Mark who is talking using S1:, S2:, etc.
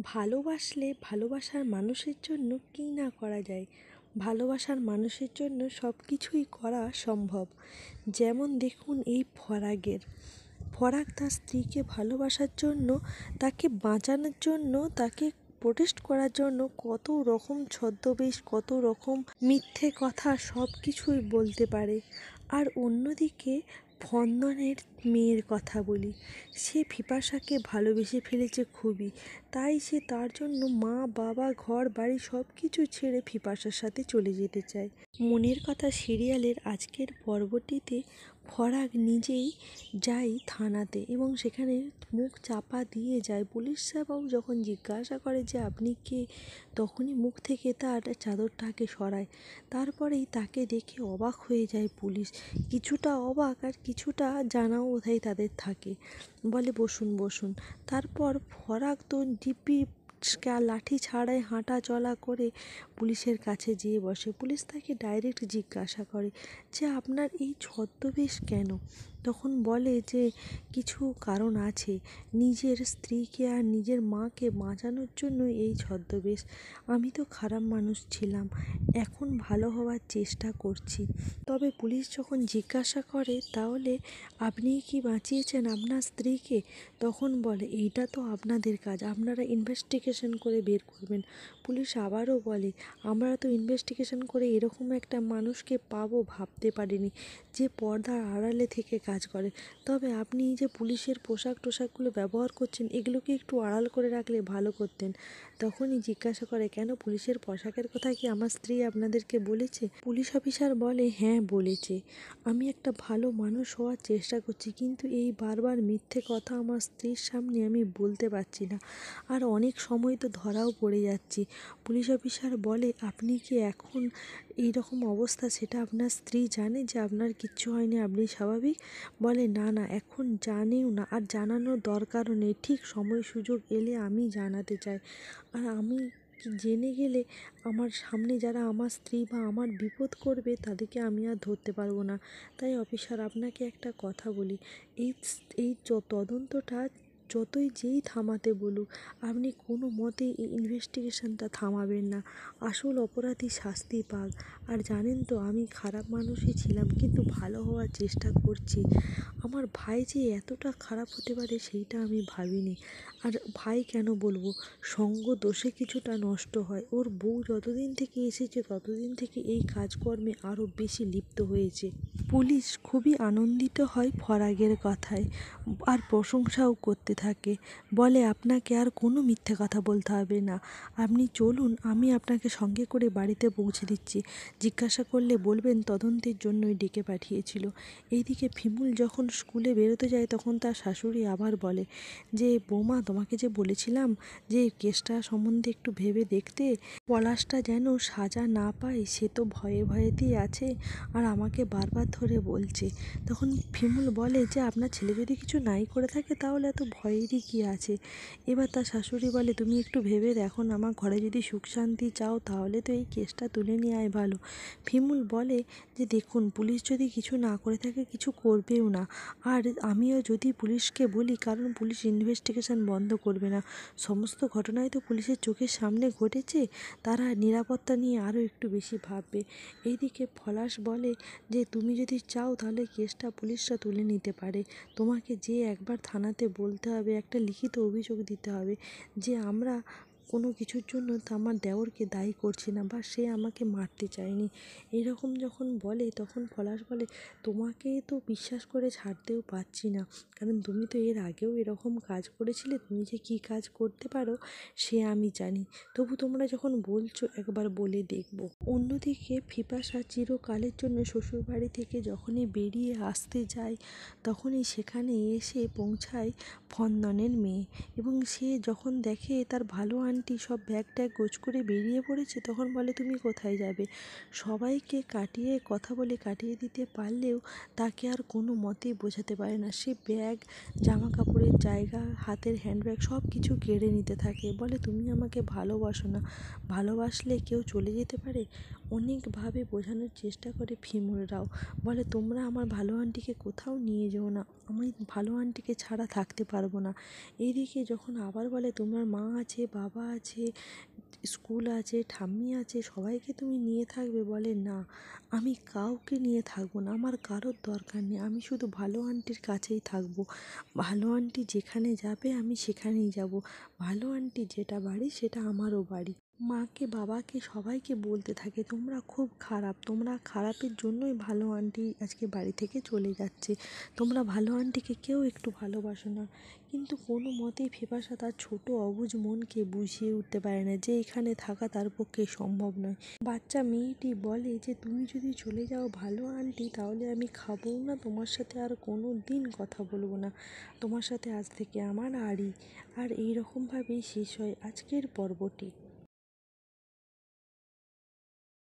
S1: ভালোবাসলে ভালোবাসার মানুষের জন্য কী না করা যায়। ভালোবাসার মানুষের জন্য সব কিছুই করা সম্ভব। যেমন দেখুন এই ফরাক তার স্ত্রীকে ভালোবাসার জন্য, তাকে বাঁচানোর জন্য, তাকে প্রোটেক্ট করার জন্য কত রকম ছদ্মবেশ, কত রকম মিথ্যে কথা সব কিছুই বলতে পারে। আর অন্যদিকে ফন্দনের মেয়ের কথা বলি, সে পিপাসাকে ভালোবেসে ফেলেছে খুবই, তাই সে তার জন্য মা বাবা ঘর বাড়ি সব কিছু ছেড়ে পিপাসার সাথে চলে যেতে চায়। মনের কথা সিরিয়ালের আজকের পর্বটিতে ফরাক নিজেই যায় থানাতে এবং সেখানে মুখ চাপা দিয়ে যায়। পুলিশ সাহেবও যখন জিজ্ঞাসা করে যে আপনি কে, তখনই মুখ থেকে তার চাদরটাকে সরায়। তারপরেই তাকে দেখে অবাক হয়ে যায় পুলিশ, কিছুটা অবাক আর কিছুটা জানাও বোধহয় তাদের থাকে। বলে বসুন বসুন। তারপর ফরাক তো দিব্যি লাঠি ছাড়াই হাঁটা চলা করে পুলিশের কাছে যেয়ে বসে। পুলিশ তাকে ডাইরেক্ট জিজ্ঞাসা করে যে আপনার এই ছদ্মবেশ কেন? তখন বলে যে কিছু কারণ আছে, নিজের স্ত্রীকে আর নিজের মাকে বাঁচানোর জন্য এই ছদ্মবেশ। আমি তো খারাপ মানুষ ছিলাম, এখন ভালো হওয়ার চেষ্টা করছি। তবে পুলিশ যখন জিজ্ঞাসা করে তাহলে আপনি কি বাঁচিয়েছেন আপনার স্ত্রীকে, তখন বলে এইটা তো আপনাদের কাজ, আপনারা ইনভেস্টিগেশন করে বের করবেন। পুলিশ আবারও বলে আমরা তো ইনভেস্টিগেশন করে এরকম একটা মানুষকে পাবো ভাবতে পারিনি, যে পর্দার আড়ালে থেকে কাজ করে। তবে আপনি যে পুলিশের পোশাক টোশাকগুলো ব্যবহার করছেন, এগুলোকে একটু আড়াল করে রাখলে ভালো করতেন। তখনই জিজ্ঞাসা করে কেন, পুলিশের পোশাকের কথা কি আমার স্ত্রী আপনাদেরকে বলেছে? পুলিশ অফিসার বলে হ্যাঁ বলেছে। আমি একটা ভালো মানুষ হওয়ার চেষ্টা করছি, কিন্তু এই বারবার মিথ্যে কথা আমার স্ত্রীর সামনে আমি বলতে পারছি না, আর অনেক সময় তো ধরাও পড়ে যাচ্ছি। পুলিশ অফিসার বলে আপনি কি এখন এই রকম অবস্থা সেটা আপনার স্ত্রী জানে যে আপনার কিচ্ছু হয়নি, আপনি স্বাভাবিক? বলে না না, এখন জানেও না আর জানানোর দরকারও নেই, ঠিক সময় সুযোগ এলে আমি জানাতে চাই। আর আমি জেনে গেলে আমার সামনে যারা আমার স্ত্রী বা আমার বিপদ করবে তাদেরকে আমি আর ধরতে পারবো না। তাই অফিসার আপনাকে একটা কথা বলি, এই এই তদন্তটা যতই যেই থামাতে বলুক, আপনি কোনো মতেই এই ইনভেস্টিগেশনটা থামাবেন না। আসল অপরাধী শাস্তি পাক। আর জানেন তো আমি খারাপ মানুষই ছিলাম, কিন্তু ভালো হওয়ার চেষ্টা করছি। আমার ভাই যে এতটা খারাপ হতে পারে সেইটা আমি ভাবিনি। আর ভাই কেন বলবো, সঙ্গ দোষে কিছুটা নষ্ট হয়। ওর বউ যতদিন থেকে এসেছে ততদিন থেকে এই কাজকর্মে আরও বেশি লিপ্ত হয়েছে। পুলিশ খুবই আনন্দিত হয় ফরাগের কথায় আর প্রশংসাও করতে থাকে। বলে আপনাকে আর কোনো মিথ্যে কথা বলতে হবে না, আপনি চলুন, আমি আপনাকে সঙ্গে করে বাড়িতে পৌঁছে দিচ্ছি। জিজ্ঞাসা করলে বলবেন তদন্তের জন্যই ডেকে পাঠিয়েছিল। এইদিকে ফিমুল যখন স্কুলে বেরোতে যায় তখন তার শাশুড়ি আবার বলে যে বৌমা, তোমাকে যে বলেছিলাম যে কেসটা সম্বন্ধে একটু ভেবে দেখতে, পলাশটা যেন সাজা না পায়, সে তো ভয়ে ভয়েতেই আছে আর আমাকে বারবার ধরে বলছে। তখন ফিমুল বলে যে আপনার ছেলে যদি কিছু নাই করে থাকে তাহলে এত ভয়েরই কী আছে? এবার তার শাশুড়ি বলে তুমি একটু ভেবে দেখো না, আমার ঘরে যদি সুখ শান্তি চাও তাহলে তো এই কেসটা তুলে নেওয়াই ভালো। ফিমুল বলে যে দেখুন, পুলিশ যদি কিছু না করে থাকে কিছু করবেও না, আর আমিও যদি পুলিশকে বলি, কারণ পুলিশ ইনভেস্টিগেশন বন্ধ করবে না, সমস্ত ঘটনাই তো পুলিশের চোখের সামনে ঘটেছে, তারা নিরাপত্তা নিয়ে আরও একটু বেশি ভাববে। এইদিকে পলাশ বলে যে তুমি যদি চাও তাহলে কেসটা পুলিশরা তুলে নিতে পারে, তোমাকে যে একবার থানাতে বলতে হবে, একটা লিখিত অভিযোগ দিতে হবে যে আমরা কোনো কিছুর জন্য আমার দেওরকে দায়ী করছি না বা সে আমাকে মারতে চায়নি। এরকম যখন বলে তখন পলাশ বলে তোমাকে তো বিশ্বাস করে ছাড়তেও পারছি না, কারণ তুমি তো এর আগেও এরকম কাজ করেছিলে, তুমি যে কী কাজ করতে পারো সে আমি জানি, তবু তোমরা যখন বলছো একবার বলে দেখব। অন্যদিকে পিপাসা চিরকালের জন্য শ্বশুরবাড়ি থেকে যখনই বেরিয়ে আসতে যায় তখনই সেখানে এসে পৌঁছায় ফন্দনের মেয়ে, এবং সে যখন দেখে তার ভালো আন্টি সব ব্যাগ ট্যাগ গোছ করে বেরিয়ে পড়েছে তখন বলে তুমি কোথায় যাবে? সবাইকে কাটিয়ে কথা বলে কাটিয়ে দিতে পারলেও তাকে আর কোনো মতেই বোঝাতে পারে না। সে ব্যাগ, জামা কাপড়ের জায়গা, হাতের হ্যান্ডব্যাগ সব কিছু কেড়ে নিতে থাকে। বলে তুমি আমাকে ভালোবাসো না, ভালোবাসলে কেউ চলে যেতে পারে? অনেকভাবে বোঝানোর চেষ্টা করে ফিমুলরাও, বলে তোমরা আমার ভালো আন্টিকে কোথাও নিয়ে যেও না, আমি ভালো আন্টিকে ছাড়া থাকতে পারবো না। এদিকে যখন আবার বলে তোমার মা আছে, বাবা আছে, স্কুল আছে, ঠাম্মি আছে, সবাইকে তুমি নিয়ে থাকবে, বলে না, আমি কাউকে নিয়ে থাকবো না, আমার কারোর দরকার নেই, আমি শুধু ভালো আন্টির কাছেই থাকবো, ভালো আন্টি যেখানে যাবে আমি সেখানেই যাব, ভালো আন্টি যেটা বাড়ি সেটা আমারও বাড়ি। মাকে, বাবাকে, সবাইকে বলতে থাকে তোমরা খুব খারাপ, তোমরা খারাপের জন্যই ভালো আন্টি আজকে বাড়ি থেকে চলে যাচ্ছে, তোমরা ভালো আন্টিকে কেউ একটু ভালোবাসো না। কিন্তু কোনো মতেই ফেপাসা তার ছোট অবুঝ মনকে বুঝিয়ে উঠতে পারে না যে এখানে থাকা তার পক্ষে সম্ভব নয়। বাচ্চা মেয়েটি বলে যে তুমি যদি চলে যাও ভালো আন্টি, তাহলে আমি খাবও না, তোমার সাথে আর কোনো দিন কথা বলবো না, তোমার সাথে আজ থেকে আমার আড়ি। আর এই রকমভাবেই শেষ হয় আজকের পর্বটি।